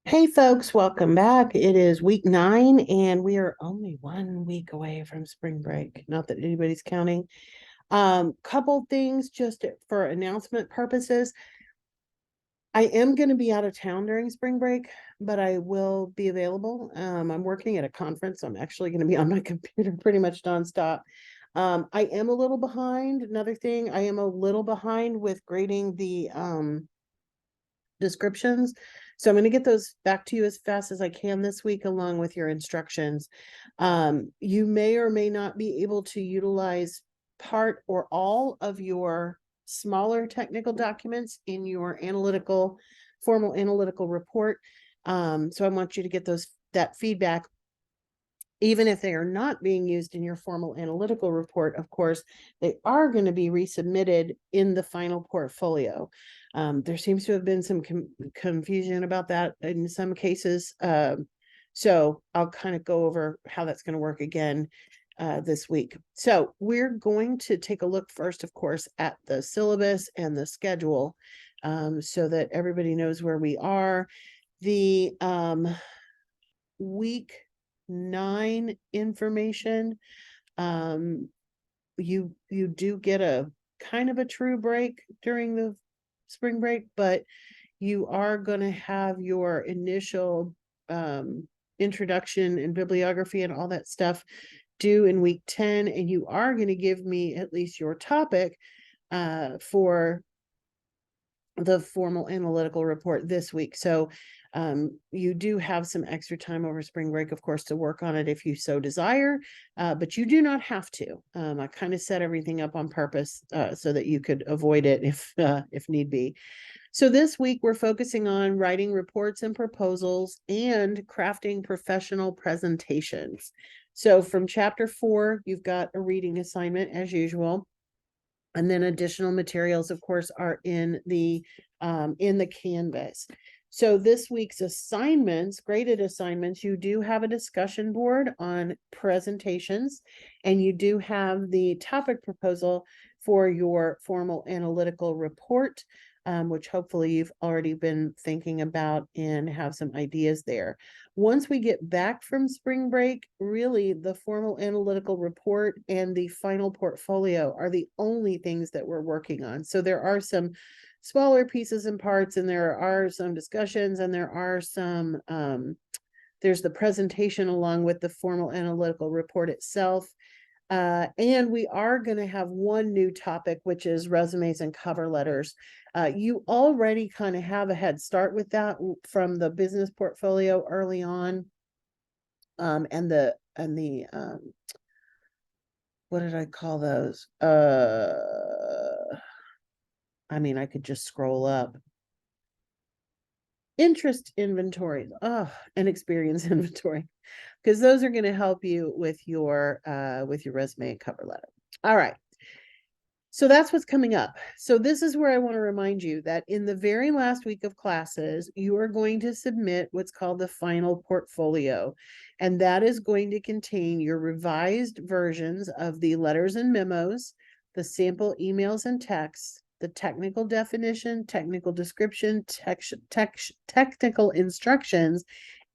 Hey folks, welcome back. It is week 9 and we are only 1 week away from spring break. Not that anybody's counting. Couple things just for announcement purposes. I am going to be out of town during spring break, but I will be available. I'm working at a conference, so I'm actually going to be on my computer pretty much nonstop. I am a little behind. Another thing, I am a little behind with grading the descriptions. So I'm going to get those back to you as fast as I can this week, along with your instructions. You may or may not be able to utilize part or all of your smaller technical documents in your formal analytical report. So I want you to get that feedback. Even if they are not being used in your formal analytical report, of course, they are going to be resubmitted in the final portfolio. There seems to have been some confusion about that in some cases. So I'll kind of go over how that's going to work again this week. So we're going to take a look first, of course, at the syllabus and the schedule so that everybody knows where we are. The week 9 information, you do get a kind of a true break during the spring break, but you are going to have your initial introduction and bibliography and all that stuff due in week 10, and you are going to give me at least your topic for the formal analytical report this week. So you do have some extra time over spring break, of course, to work on it if you so desire, but you do not have to. I kind of set everything up on purpose so that you could avoid it if need be. So this week we're focusing on writing reports and proposals and crafting professional presentations. So from chapter 4, you've got a reading assignment as usual. And then additional materials, of course, are in the Canvas. So this week's assignments, graded assignments, you do have a discussion board on presentations, and you do have the topic proposal for your formal analytical report, which hopefully you've already been thinking about and have some ideas there. Once we get back from spring break, really the formal analytical report and the final portfolio are the only things that we're working on. So there are some smaller pieces and parts, and there are some discussions, and there are some, there's the presentation along with the formal analytical report itself. And we are going to have one new topic, which is resumes and cover letters. You already kind of have a head start with that from the business portfolio early on. And the what did I call those? I mean, I could just scroll up. Interest inventory, and experience inventory, because those are going to help you with your resume and cover letter. All right. So that's what's coming up. So this is where I want to remind you that in the very last week of classes, you are going to submit what's called the final portfolio. And that is going to contain your revised versions of the letters and memos, the sample emails and texts, the technical definition, technical description, technical instructions,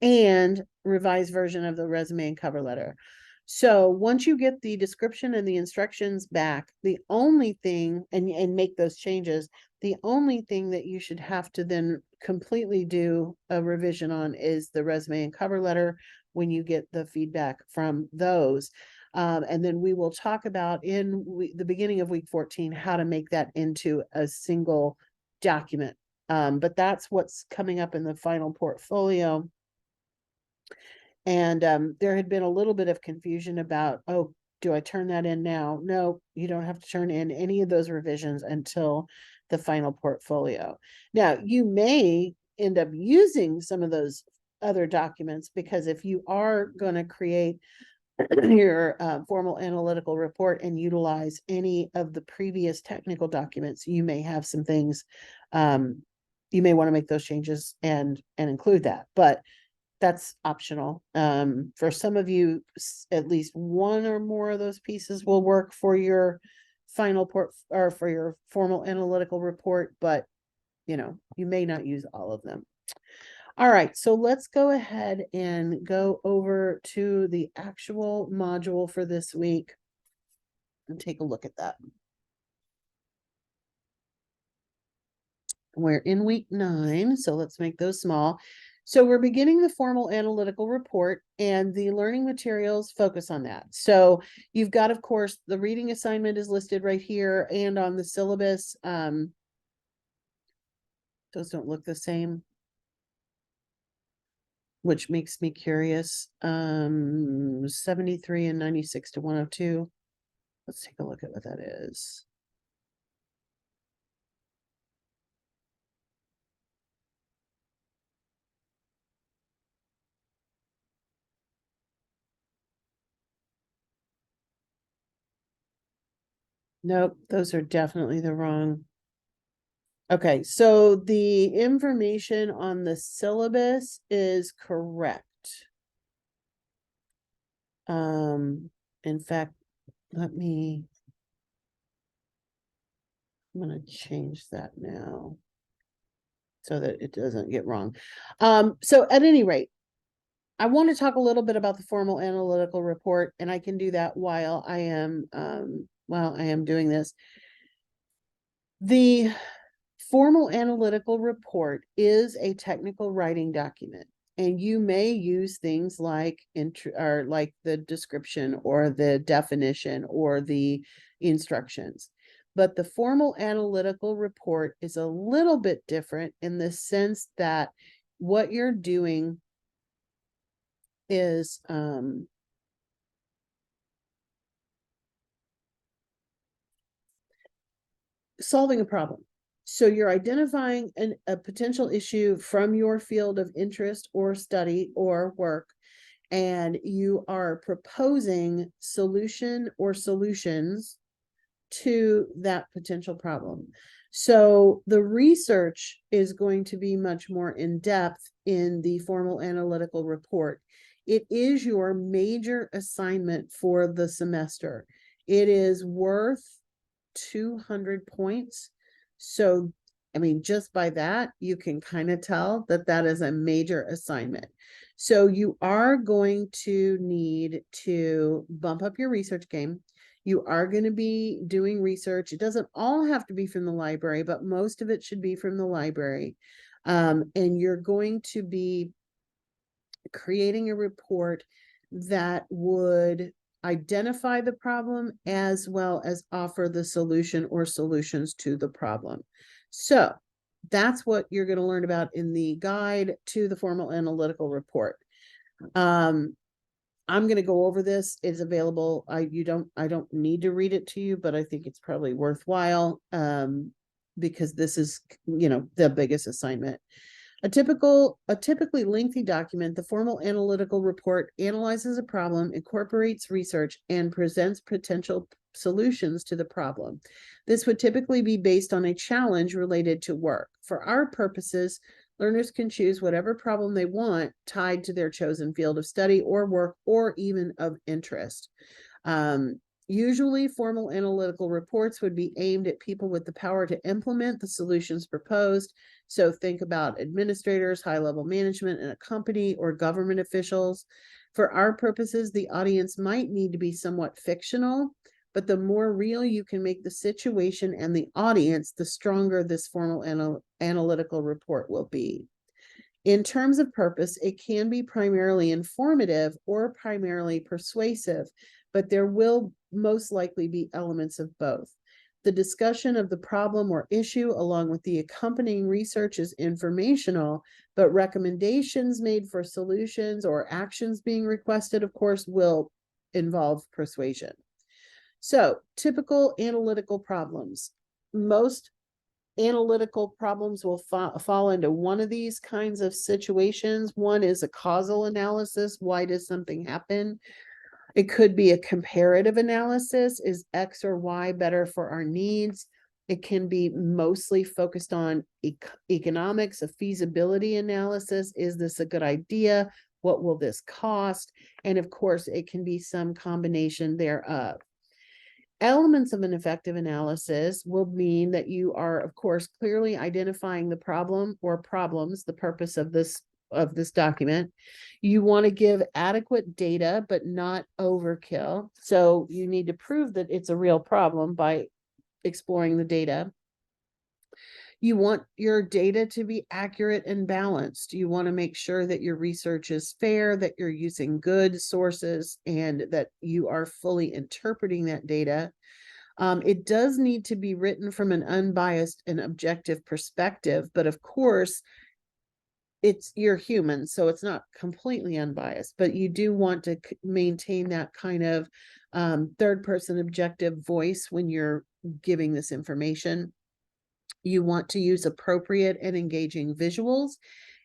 and revised version of the resume and cover letter. So once you get the description and the instructions back, the only thing, and make those changes, the only thing that you should have to then completely do a revision on is the resume and cover letter when you get the feedback from those. And then we will talk about in the beginning of week 14 how to make that into a single document. But that's what's coming up in the final portfolio. And there had been a little bit of confusion about, oh, do I turn that in now? No, you don't have to turn in any of those revisions until the final portfolio. Now, you may end up using some of those other documents, because if you are going to create your formal analytical report and utilize any of the previous technical documents, you may have some things, you may want to make those changes and include that. But that's optional. For some of you, at least one or more of those pieces will work for your final or for your formal analytical report, but you may not use all of them. All right, so let's go ahead and go over to the actual module for this week and take a look at that. We're in week 9, so let's make those small. So we're beginning the formal analytical report, and the learning materials focus on that. So you've got, of course, the reading assignment is listed right here and on the syllabus. Those don't look the same, which makes me curious. 73 and 96 to 102. Let's take a look at what that is. Nope, those are definitely the wrong. Okay, so the information on the syllabus is correct. In fact, I'm gonna change that now so that it doesn't get wrong. So at any rate, I want to talk a little bit about the formal analytical report, and I can do that while I am doing this. The formal analytical report is a technical writing document, and you may use things like like the description or the definition or the instructions. But the formal analytical report is a little bit different in the sense that what you're doing is solving a problem. So you're identifying a potential issue from your field of interest or study or work, and you are proposing solution or solutions to that potential problem. So the research is going to be much more in depth in the formal analytical report. It is your major assignment for the semester. It is worth 200 points. So, I mean, just by that, you can kind of tell that that is a major assignment. So you are going to need to bump up your research game. You are going to be doing research. It doesn't all have to be from the library, but most of it should be from the library. And you're going to be creating a report that would identify the problem as well as offer the solution or solutions to the problem. So that's what you're going to learn about in the guide to the formal analytical report. I'm going to go over this. It's available. I don't need to read it to you, but I think it's probably worthwhile because this is, the biggest assignment. A typically lengthy document, the formal analytical report analyzes a problem, incorporates research, and presents potential solutions to the problem. This would typically be based on a challenge related to work. For our purposes, learners can choose whatever problem they want tied to their chosen field of study or work or even of interest. Usually, formal analytical reports would be aimed at people with the power to implement the solutions proposed. So think about administrators, high-level management in a company, or government officials. For our purposes, the audience might need to be somewhat fictional, but the more real you can make the situation and the audience, the stronger this formal analytical report will be. In terms of purpose, it can be primarily informative or primarily persuasive, but there will most likely be elements of both. The discussion of the problem or issue along with the accompanying research is informational, but recommendations made for solutions or actions being requested, of course, will involve persuasion. So, typical analytical problems. Most analytical problems will fall into one of these kinds of situations. One is a causal analysis. Why does something happen? It could be a comparative analysis. Is X or Y better for our needs? It can be mostly focused on economics, a feasibility analysis. Is this a good idea? What will this cost? And of course, it can be some combination thereof. Elements of an effective analysis will mean that you are, of course, clearly identifying the problem or problems, the purpose of this of this document. You want to give adequate data, but not overkill. So you need to prove that it's a real problem by exploring the data. You want your data to be accurate and balanced. You want to make sure that your research is fair, that you're using good sources, and that you are fully interpreting that data. It does need to be written from an unbiased and objective perspective, but of course, you're human, so it's not completely unbiased, but you do want to maintain that kind of third person objective voice when you're giving this information. You want to use appropriate and engaging visuals,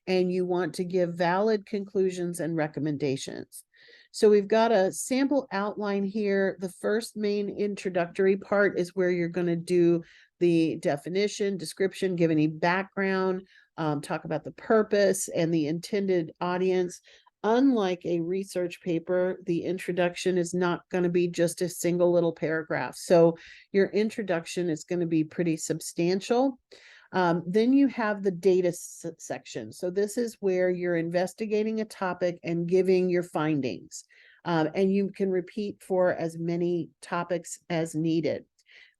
and you want to give valid conclusions and recommendations. So we've got a sample outline here. The first main introductory part is where you're going to do the definition, description, give any background, talk about the purpose and the intended audience. Unlike a research paper, the introduction is not going to be just a single little paragraph. So your introduction is going to be pretty substantial. Then you have the data section. So this is where you're investigating a topic and giving your findings. And you can repeat for as many topics as needed.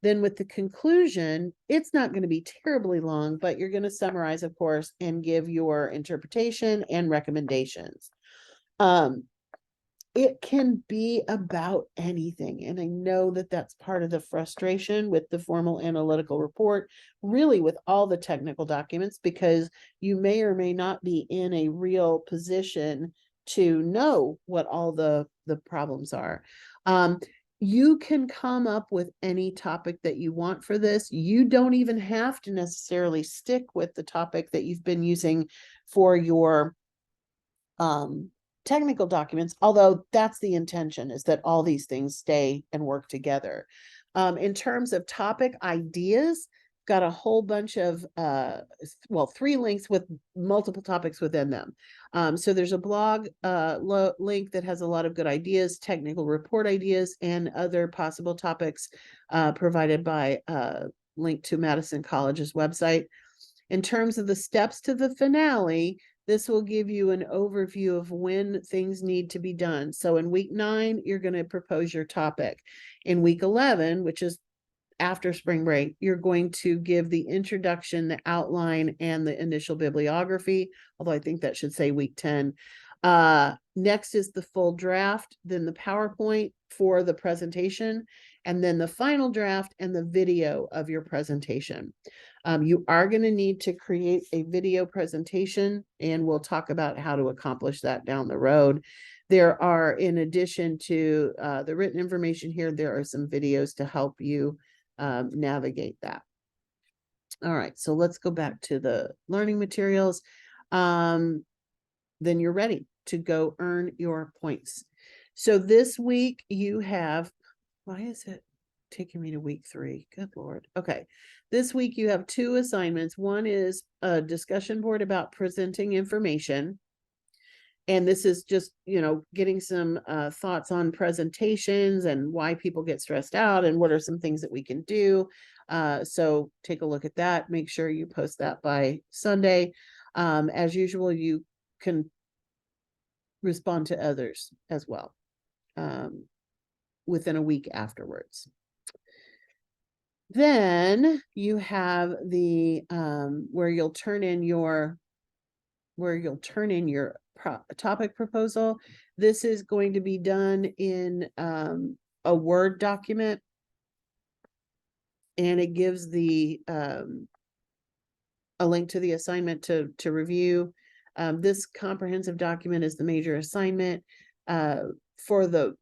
Then with the conclusion, it's not going to be terribly long, but you're going to summarize, of course, and give your interpretation and recommendations. It can be about anything. And I know that that's part of the frustration with the formal analytical report, really with all the technical documents, because you may or may not be in a real position to know what all the problems are. You can come up with any topic that you want for this. You don't even have to necessarily stick with the topic that you've been using for your technical documents, although that's the intention, is that all these things stay and work together. In terms of topic ideas, got a whole bunch of, 3 links with multiple topics within them. So there's a blog link that has a lot of good ideas, technical report ideas, and other possible topics provided by link to Madison College's website. In terms of the steps to the finale, this will give you an overview of when things need to be done. So in week 9, you're going to propose your topic. In week 11, which is after spring break, you're going to give the introduction, the outline, and the initial bibliography, although I think that should say week 10. Next is the full draft, then the PowerPoint for the presentation, and then the final draft and the video of your presentation. You are going to need to create a video presentation, and we'll talk about how to accomplish that down the road. There are, in addition to the written information here, there are some videos to help you navigate that. All right, so let's go back to the learning materials. Then you're ready to go earn your points. So this week you have, why is it taking me to week 3? Good Lord. Okay. This week you have 2 assignments. One is a discussion board about presenting information. And this is just, getting some thoughts on presentations and why people get stressed out and what are some things that we can do. So take a look at that. Make sure you post that by Sunday. As usual, you can respond to others as well within a week afterwards. Then you have the where you'll turn in your topic proposal. This is going to be done in a Word document, and it gives the a link to the assignment to review. This comprehensive document is the major assignment for the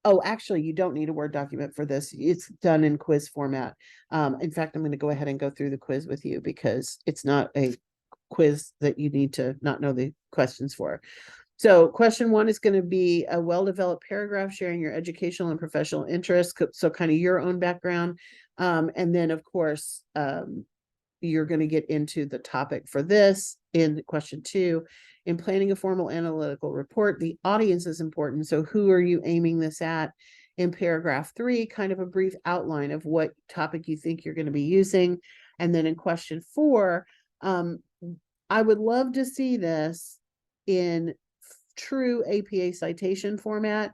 oh, actually, you don't need a Word document for this. It's done in quiz format. In fact, I'm going to go ahead and go through the quiz with you because it's not a quiz that you need to not know the questions for. So question 1 is going to be a well-developed paragraph sharing your educational and professional interests. So kind of your own background. And then, of course, you're going to get into the topic for this in question 2. In planning a formal analytical report, the audience is important. So who are you aiming this at? In paragraph 3, kind of a brief outline of what topic you think you're going to be using. And then in question 4, I would love to see this in true APA citation format.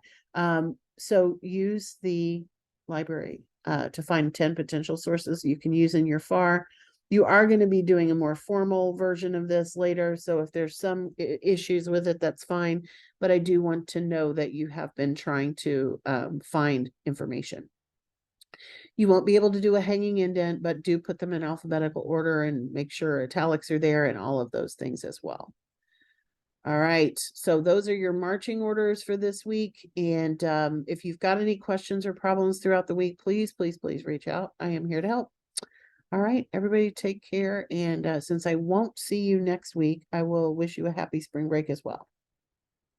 So use the library to find 10 potential sources you can use in your FAR. You are going to be doing a more formal version of this later. So if there's some issues with it, that's fine. But I do want to know that you have been trying to find information. You won't be able to do a hanging indent, but do put them in alphabetical order and make sure italics are there and all of those things as well. All right, so those are your marching orders for this week. And if you've got any questions or problems throughout the week, please, please, please reach out. I am here to help. All right, everybody take care. And since I won't see you next week, I will wish you a happy spring break as well.